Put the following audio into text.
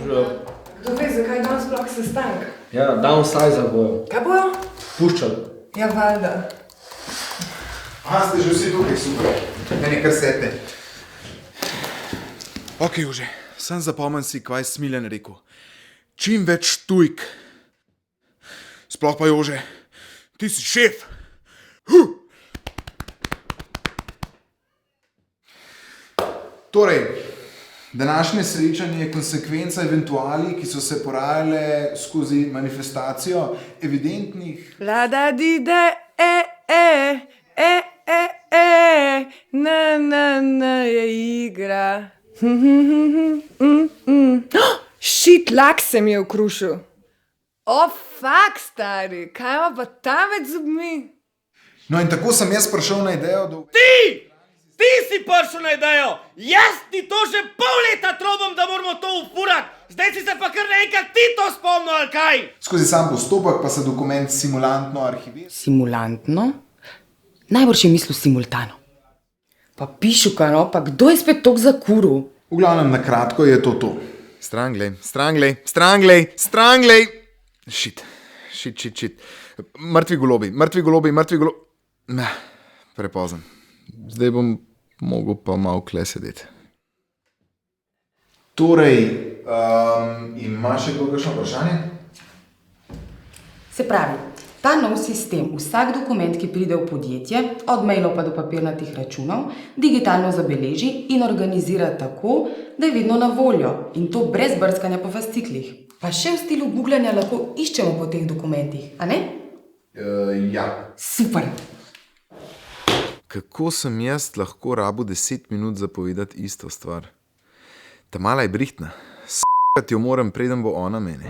Kdo ve, zakaj danes sploh sestank? Ja, downsizer bojo. Kaj bojo? Puščali. Ja, valjda. Ste že vsi tukaj, super. Meni kar sete. Ok, Jože, sem zapomnim si, kaj je Smiljan rekel. Čim več tujk. Sploh pa, Jože, ti si šef. Torej, današnje srečanje je konsekvenca eventuali, ki so se porajale skozi manifestacijo evidentnih... Lada dide, na je igra. Šit, lak se mi je vkrušil. O, fak, stari, kaj ima pa ta med zubmi? No in tako sem jaz prišel na idejo, da... Ti si prišel na idejo! Jaz ti to že pol leta trobam, da moramo to ufurat! Zdaj si se pa kar naenkrat ti to spomnil, ali kaj? Skozi sam postopek pa se dokument simulantno arhivira. Simulantno? Najbrž je mislil simultano. Pa pišuka, no, pa kdo je spet tok zakuril? V glavnem, na kratko je to. Stranglej. Šit. Mrtvi golobi. Prepozen. Zdaj bom mogel pa malo kle sedeti. Torej, ima še kdo kakšno vprašanje? Se pravi, ta nov sistem vsak dokument, ki pride v podjetje, od mailov pa do papirnatih računov, digitalno zabeleži in organizira tako, da je vedno na voljo in to brez brskanja po fasciklih. Pa še v stilu googlanja lahko iščemo po teh dokumentih, a ne? Ja. Super! Kako sem jaz lahko rabil 10 minut za povedati isto stvar? Ta mala je brihtna. S***ati jo moram, preden bo ona mene.